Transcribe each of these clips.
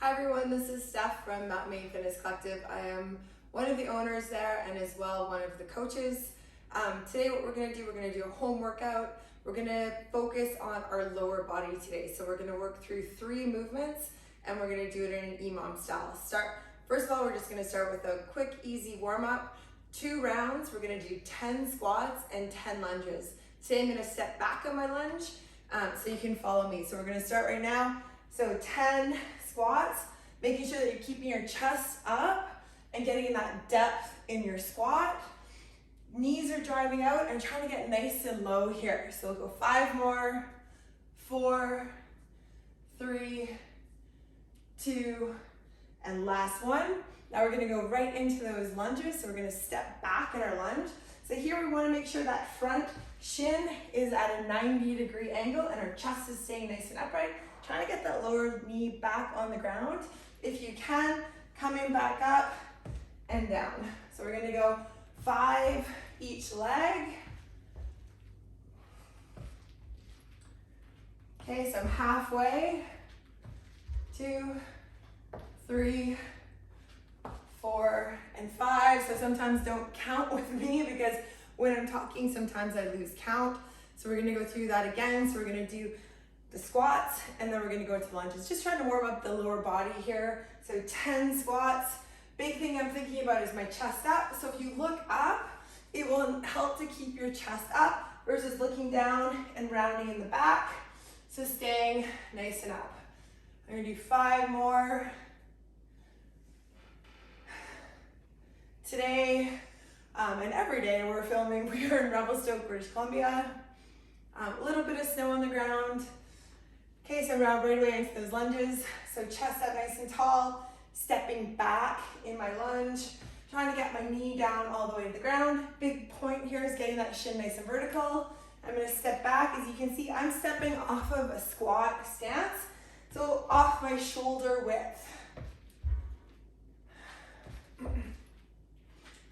Hi everyone, this is Steph from Mountain Maine Fitness Collective. I am one of the owners there and as well one of the coaches. Today what we're going to do a home workout. We're going to focus on our lower body today. So we're going to work through 3 movements and we're going to do it in an EMOM style. First of all, we're just going to start with a quick, easy warm up. 2 rounds, we're going to do 10 squats and 10 lunges. Today I'm going to step back on my lunge so you can follow me. So we're going to start right now. So 10 squats, making sure that you're keeping your chest up and getting that depth in your squat. Knees are driving out and trying to get nice and low here. So we'll go 5 more, 4, 3, 2, and last one. Now we're gonna go right into those lunges. So we're gonna step back in our lunge. So here we wanna make sure that front shin is at a 90-degree angle and our chest is staying nice and upright. Trying to get that lower knee back on the ground. If you can, coming back up and down. So we're gonna go 5 each leg. Okay, so I'm halfway. 2, 3, 4, and 5. So sometimes don't count with me because when I'm talking, sometimes I lose count. So we're gonna go through that again. So we're gonna do the squats and then we're gonna go to lunges. Just trying to warm up the lower body here. So 10 squats. Big thing I'm thinking about is my chest up. So if you look up, it will help to keep your chest up versus looking down and rounding in the back. So staying nice and up. I'm gonna do 5 more. Today, and every day we're filming, we are in Revelstoke, British Columbia. A little bit of snow on the ground. Okay, so round right away into those lunges. So chest up nice and tall, stepping back in my lunge, trying to get my knee down all the way to the ground. Big point here is getting that shin nice and vertical. I'm gonna step back. As you can see, I'm stepping off of a squat stance, so off my shoulder width.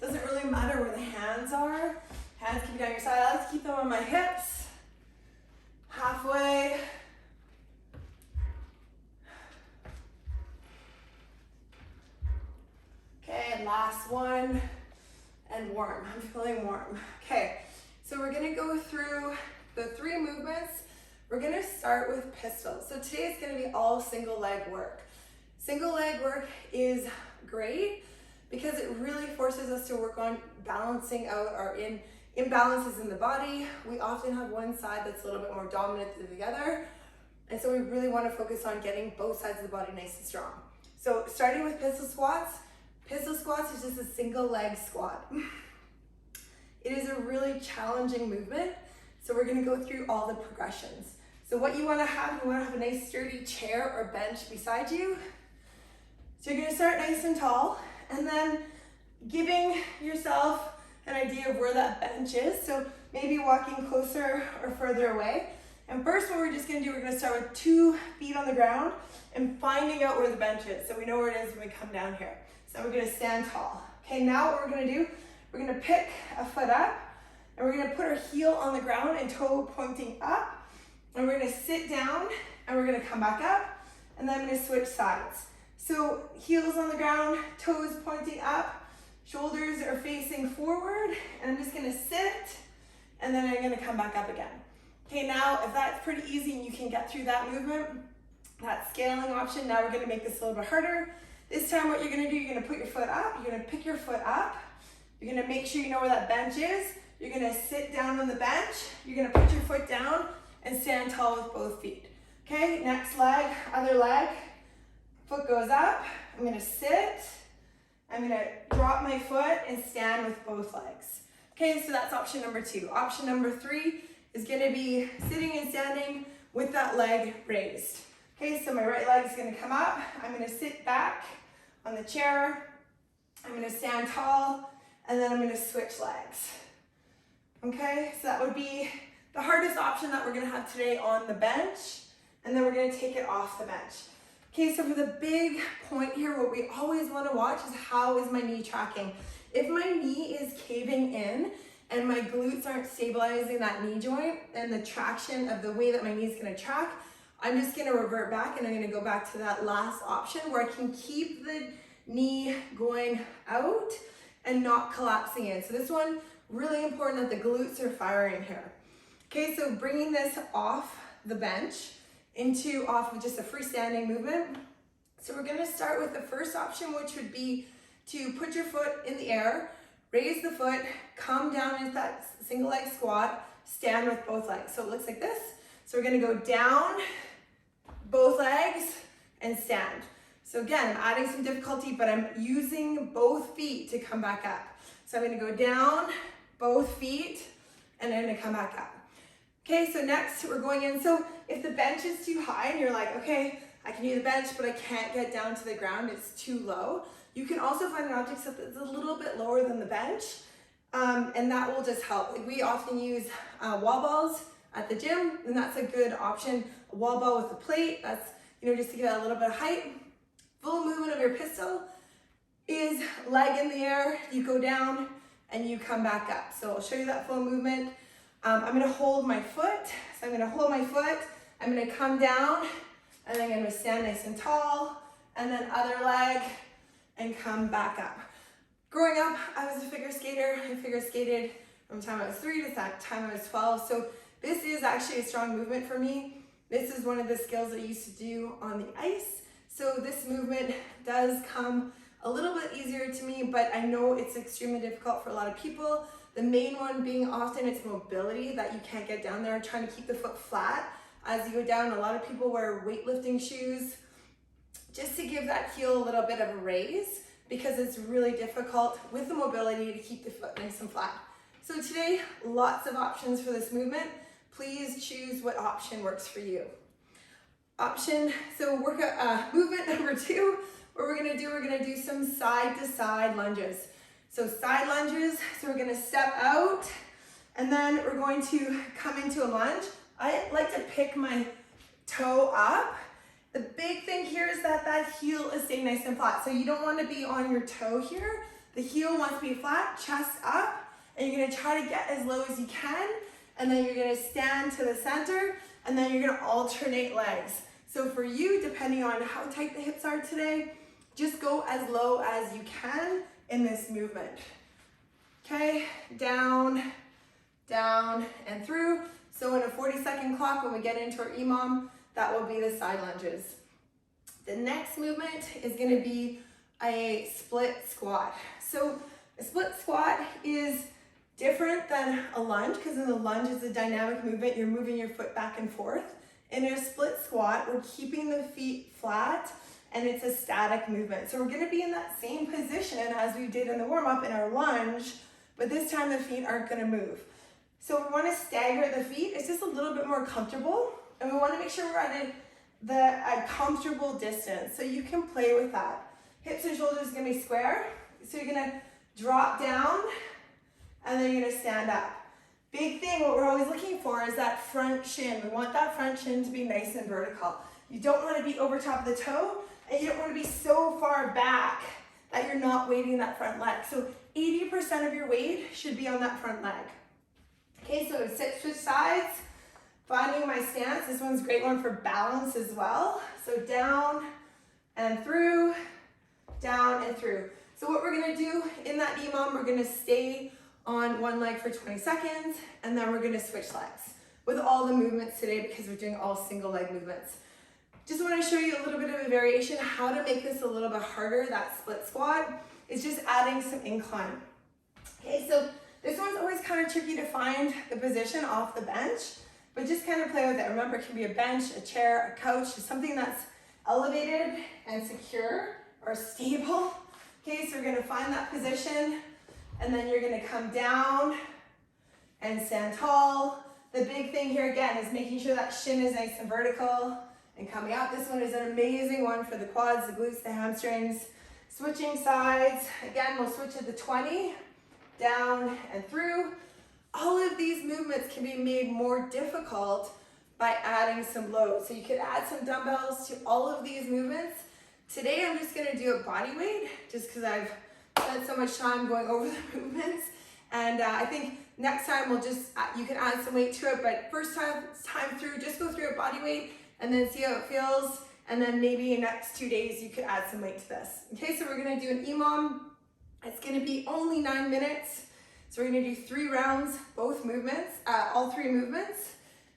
Doesn't really matter where the hands are. Hands can be down your side. I like to keep them on my hips. Halfway. Okay, and last one, and warm. I'm feeling warm. Okay, so we're gonna go through the 3 movements. We're gonna start with pistols. So today it's gonna be all single leg work. Single leg work is great because it really forces us to work on balancing out our imbalances in the body. We often have one side that's a little bit more dominant than the other. And so we really wanna focus on getting both sides of the body nice and strong. So starting with pistol squats. Pistol squats is just a single leg squat. It is a really challenging movement, so we're gonna go through all the progressions. So what you wanna have a nice sturdy chair or bench beside you. So you're gonna start nice and tall, and then giving yourself an idea of where that bench is. So maybe walking closer or further away. And first what we're just gonna do, we're gonna start with 2 feet on the ground and finding out where the bench is. So we know where it is when we come down here. So we're gonna stand tall. Okay, now what we're gonna do, we're gonna pick a foot up and we're gonna put our heel on the ground and toe pointing up. And we're gonna sit down and we're gonna come back up and then I'm gonna switch sides. So heels on the ground, toes pointing up, shoulders are facing forward, and I'm just gonna sit and then I'm gonna come back up again. Okay, now if that's pretty easy and you can get through that movement, that scaling option, now we're gonna make this a little bit harder. This time what you're gonna do, you're gonna put your foot up, you're gonna pick your foot up, you're gonna make sure you know where that bench is, you're gonna sit down on the bench, you're gonna put your foot down and stand tall with both feet. Okay, next leg, other leg, foot goes up, I'm gonna sit, I'm gonna drop my foot and stand with both legs. Okay, so that's option number 2. Option number 3 is gonna be sitting and standing with that leg raised. Okay, so my right leg is gonna come up. I'm gonna sit back on the chair. I'm gonna stand tall, and then I'm gonna switch legs. Okay, so that would be the hardest option that we're gonna have today on the bench, and then we're gonna take it off the bench. Okay, so for the big point here, what we always wanna watch is how is my knee tracking. If my knee is caving in and my glutes aren't stabilizing that knee joint and the traction of the way that my knee is gonna track, I'm just gonna revert back and I'm gonna go back to that last option where I can keep the knee going out and not collapsing in. So this one, really important that the glutes are firing here. Okay, so bringing this off the bench off of just a freestanding movement. So we're gonna start with the first option, which would be to put your foot in the air, raise the foot, come down into that single leg squat, stand with both legs. So it looks like this. So we're gonna go down, both legs, and stand. So again, I'm adding some difficulty, but I'm using both feet to come back up. So I'm gonna go down, both feet, and I'm gonna come back up. Okay, so next we're going in. So if the bench is too high and you're like, okay, I can do the bench, but I can't get down to the ground, it's too low. You can also find an object that's a little bit lower than the bench, and that will just help. Like we often use wall balls at the gym, and that's a good option. A wall ball with a plate, that's, just to get a little bit of height. Full movement of your pistol is leg in the air, you go down, and you come back up. So I'll show you that full movement. I'm gonna hold my foot. So I'm gonna hold my foot, I'm gonna come down, and then I'm gonna stand nice and tall, and then other leg, and come back up. Growing up, I was a figure skater. I figure skated from the time I was 3 to the time I was 12. So this is actually a strong movement for me. This is one of the skills I used to do on the ice. So this movement does come a little bit easier to me, but I know it's extremely difficult for a lot of people. The main one being often it's mobility, that you can't get down there, trying to keep the foot flat as you go down. A lot of people wear weightlifting shoes just to give that heel a little bit of a raise, because it's really difficult with the mobility to keep the foot nice and flat. So today, lots of options for this movement. Please choose what option works for you. Movement number 2, what we're gonna do some side to side lunges. So side lunges, so we're gonna step out, and then we're going to come into a lunge. I like to pick my toe up. The big thing here is that heel is staying nice and flat. So you don't want to be on your toe here. The heel wants to be flat, chest up, and you're gonna try to get as low as you can, and then you're gonna stand to the center, and then you're gonna alternate legs. So for you, depending on how tight the hips are today, just go as low as you can in this movement. Okay, down, down, and through. So in a 40-second clock, when we get into our EMOM, that will be the side lunges. The next movement is gonna be a split squat. So a split squat is different than a lunge, because in the lunge is a dynamic movement. You're moving your foot back and forth. In a split squat, we're keeping the feet flat, and it's a static movement. So we're gonna be in that same position as we did in the warm-up in our lunge, but this time the feet aren't gonna move. So we wanna stagger the feet. It's just a little bit more comfortable, and we wanna make sure we're at a comfortable distance. So you can play with that. Hips and shoulders are gonna be square. So you're gonna drop down, and then you're gonna stand up. Big thing, what we're always looking for is that front shin. We want that front shin to be nice and vertical. You don't wanna be over top of the toe, and you don't wanna be so far back that you're not weighting that front leg. So 80% of your weight should be on that front leg. Okay, so switch sides, finding my stance. This one's a great one for balance as well. So down and through, down and through. So what we're gonna do in that EMOM, we're gonna stay on one leg for 20 seconds, and then we're gonna switch legs with all the movements today, because we're doing all single leg movements. Just wanna show you a little bit of a variation, how to make this a little bit harder. That split squat is just adding some incline. Okay, so this one's always kind of tricky to find the position off the bench, but just kind of play with it. Remember, it can be a bench, a chair, a couch, something that's elevated and secure or stable. Okay, so we're gonna find that position, and then you're gonna come down and stand tall. The big thing here again is making sure that shin is nice and vertical and coming out. This one is an amazing one for the quads, the glutes, the hamstrings. Switching sides, again, we'll switch at the 20, down and through. All of these movements can be made more difficult by adding some load. So you could add some dumbbells to all of these movements. Today I'm just gonna do a body weight, just because I've spent so much time going over the movements. And I think next time you can add some weight to it, but first time through, just go through a body weight. and then see how it feels. And then maybe next 2 days you could add some weight to this. Okay, so we're gonna do an EMOM. It's gonna be only 9 minutes. So we're gonna do 3 rounds, both movements, all 3 movements.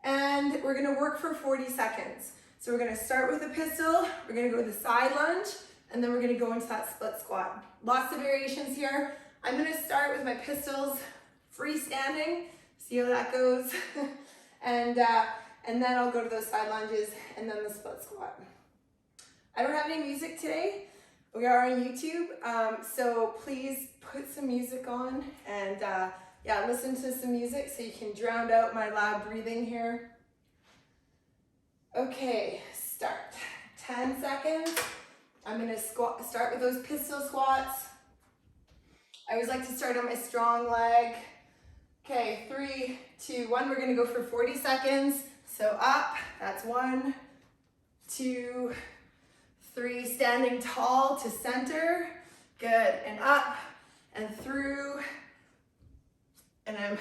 And we're gonna work for 40 seconds. So we're gonna start with a pistol, we're gonna go with a side lunge, and then we're gonna go into that split squat. Lots of variations here. I'm gonna start with my pistols freestanding, see how that goes. and then I'll go to those side lunges and then the split squat. I don't have any music today. We are on YouTube, so please put some music on and yeah, listen to some music so you can drown out my loud breathing here. Okay, start. 10 seconds. I'm gonna start with those pistol squats. I always like to start on my strong leg. Okay, 3, 2, 1. We're gonna go for 40 seconds. So up, that's 1, 2, 3, standing tall to center. Good, and up and through. And I'm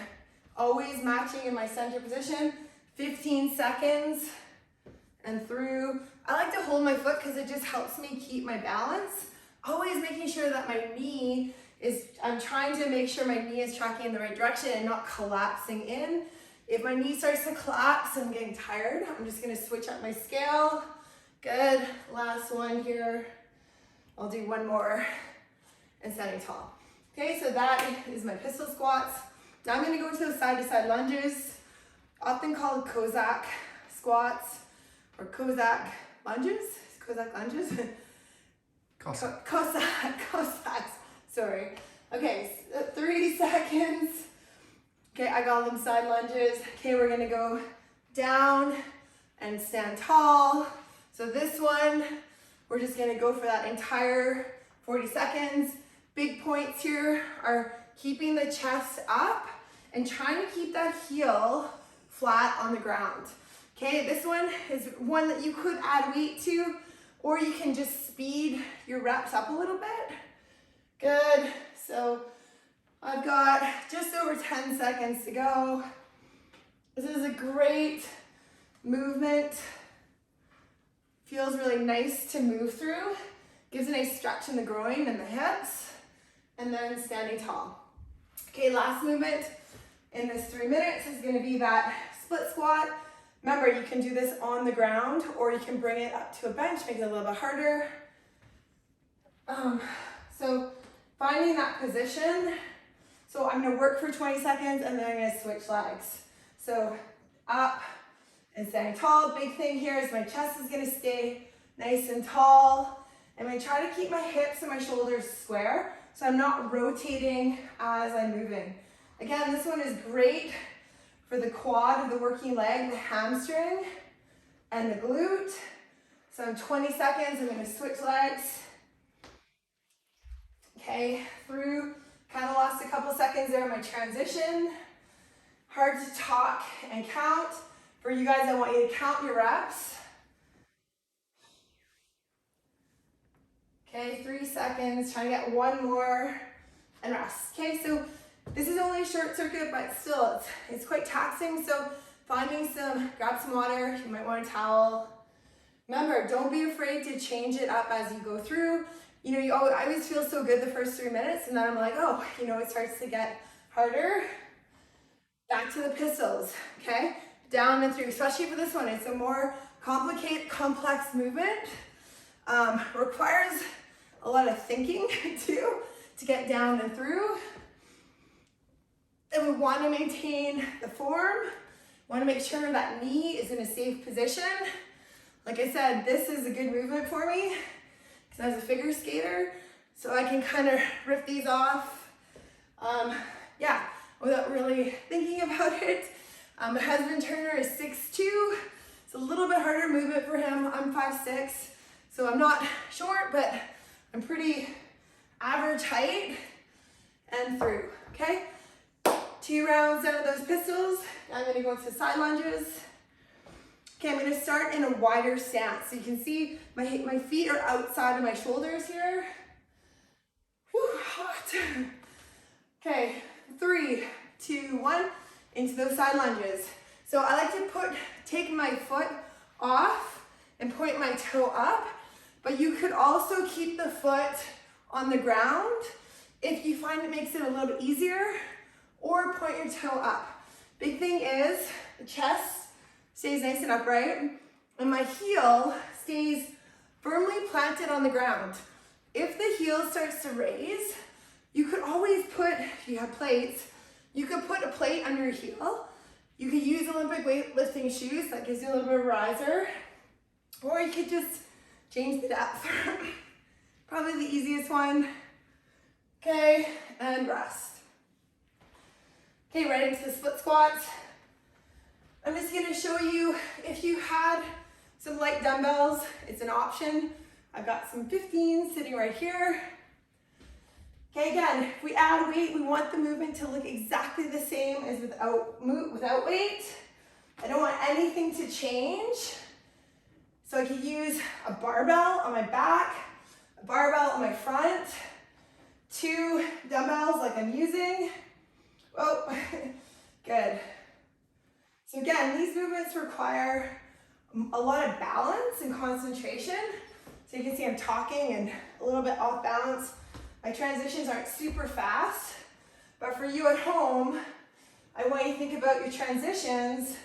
always matching in my center position. 15 seconds and through. I like to hold my foot because it just helps me keep my balance. Always making sure that my knee is, I'm trying to make sure my knee is tracking in the right direction and not collapsing in. If my knee starts to collapse, I'm getting tired. I'm just gonna switch up my scale. Good, last one here. I'll do 1 more and standing tall. Okay, so that is my pistol squats. Now I'm gonna go into those side-to-side lunges, often called Cossack squats or Cossack lunges. Cossack lunges? Cossacks, sorry. Okay, so 3 seconds. Okay, I got them side lunges. Okay, we're gonna go down and stand tall. So this one, we're just gonna go for that entire 40 seconds. Big points here are keeping the chest up and trying to keep that heel flat on the ground. Okay, this one is one that you could add weight to, or you can just speed your reps up a little bit. Good, so I've got just over 10 seconds to go. This is a great movement. Feels really nice to move through. Gives a nice stretch in the groin and the hips. And then standing tall. Okay, last movement in this 3 minutes is gonna be that split squat. Remember, you can do this on the ground or you can bring it up to a bench, make it a little bit harder. So finding that position. So I'm gonna work for 20 seconds and then I'm gonna switch legs. So up and standing tall. Big thing here is my chest is gonna stay nice and tall. I'm gonna try to keep my hips and my shoulders square so I'm not rotating as I'm moving. Again, this one is great for the quad of the working leg, the hamstring, and the glute. So in 20 seconds, I'm gonna switch legs. Okay, through, kind of lost a couple seconds there in my transition. Hard to talk and count. For you guys, I want you to count your reps. Okay, 3 seconds, trying to get 1 more and rest. Okay, so this is only a short circuit, but still, it's quite taxing. So grab some water, you might want a towel. Remember, don't be afraid to change it up as you go through. You know, I always feel so good the first 3 minutes, and then I'm like, oh, you know, it starts to get harder. Back to the pistols, okay? Down and through, especially for this one. It's a more complicated, complex movement. Requires a lot of thinking too, to get down and through. And we want to maintain the form. Want to make sure that knee is in a safe position. Like I said, this is a good movement for me because as a figure skater, so I can kind of rip these off, yeah, without really thinking about it. My husband Turner is 6'2". It's a little bit harder movement for him. I'm 5'6", so I'm not short, but I'm pretty average height and through, okay? 2 rounds down of those pistols. I'm gonna go into side lunges. Okay, I'm gonna start in a wider stance. So you can see my feet are outside of my shoulders here. Whew, hot. Okay, 3, 2, 1, into those side lunges. So I like to take my foot off and point my toe up, but you could also keep the foot on the ground if you find it makes it a little bit easier, or point your toe up. Big thing is the chest stays nice and upright and my heel stays firmly planted on the ground. If the heel starts to raise, you could always put, if you have plates, you could put a plate under your heel. You could use Olympic weightlifting shoes, that gives you a little bit of a riser, or you could just change the depth. Probably the easiest one. Okay, and rest. Okay, right into the split squats. I'm just gonna show you, if you had some light dumbbells, it's an option. I've got some 15s sitting right here. Okay, again, if we add weight, we want the movement to look exactly the same as without weight. I don't want anything to change. So I could use a barbell on my back, a barbell on my front, 2 dumbbells like I'm using. Oh, good. So again, these movements require a lot of balance and concentration. So you can see I'm talking and a little bit off balance. My transitions aren't super fast, but for you at home, I want you to think about your transitions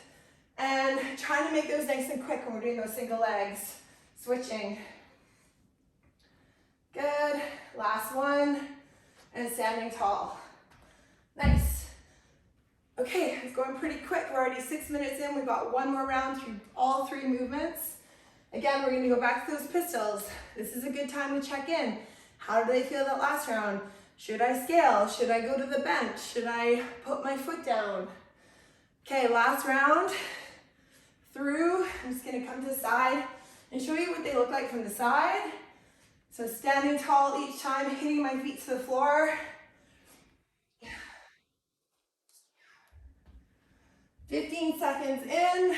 and trying to make those nice and quick when we're doing those single legs, switching. Good, last one, and standing tall. Nice. Okay, it's going pretty quick. We're already 6 minutes in. We've got one more round through all 3 movements. Again, we're gonna go back to those pistols. This is a good time to check in. How did I feel that last round? Should I scale? Should I go to the bench? Should I put my foot down? Okay, last round through. I'm just gonna come to the side and show you what they look like from the side. So standing tall each time, hitting my feet to the floor. 15 seconds in.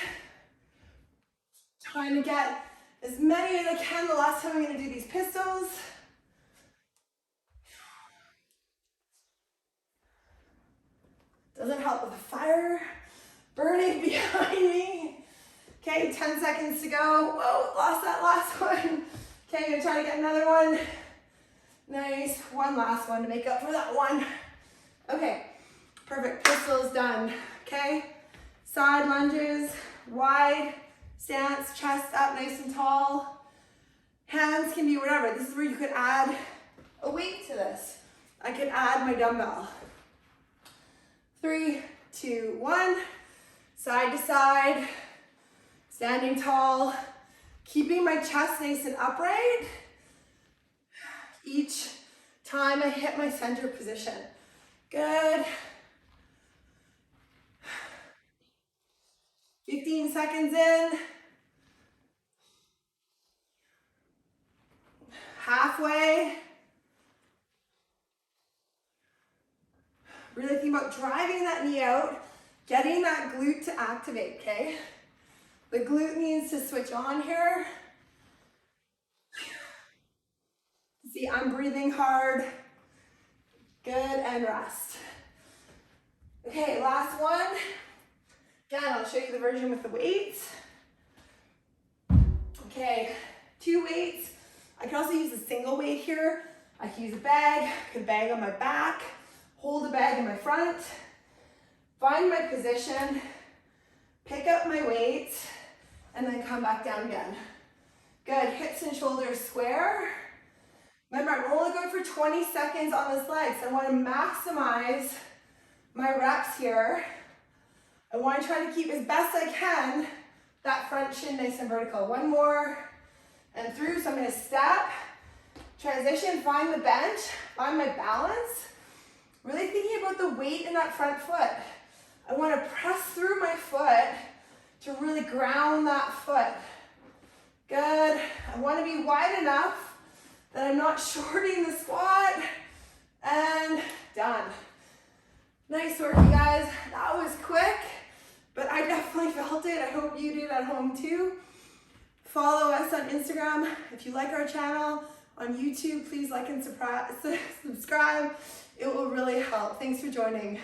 Trying to get as many as I can the last time I'm gonna do these pistols. Doesn't help with the fire burning behind me. Okay, 10 seconds to go. Whoa, lost that last one. Okay, I'm gonna try to get another one. Nice, one last one to make up for that one. Okay, perfect, pistol's done. Okay, side lunges, wide stance, chest up nice and tall. Hands can be whatever. This is where you could add a weight to this. I could add my dumbbell. 3, 2, 1. Side to side, standing tall, keeping my chest nice and upright each time I hit my center position. Good. 15 seconds in. Halfway. Really think about driving that knee out, getting that glute to activate, okay? The glute needs to switch on here. See, I'm breathing hard. Good, and rest. Okay, last one. Again, I'll show you the version with the weights. Okay, 2 weights. I can also use a single weight here. I can use a bag, I can bag on my back, hold a bag in my front, find my position, pick up my weights, and then come back down again. Good, hips and shoulders square. Remember, I'm only going for 20 seconds on this leg, so I want to maximize my reps here. I want to try to keep as best I can that front shin nice and vertical. One more, and through, so I'm going to step, transition, find the bench, find my balance. Really thinking about the weight in that front foot. I want to press through my foot to really ground that foot. Good. I want to be wide enough that I'm not shorting the squat. And done. Nice work, you guys. That was quick, but I definitely felt it. I hope you did at home too. Follow us on Instagram. If you like our channel on YouTube, please like and subscribe. It will really help. Thanks for joining.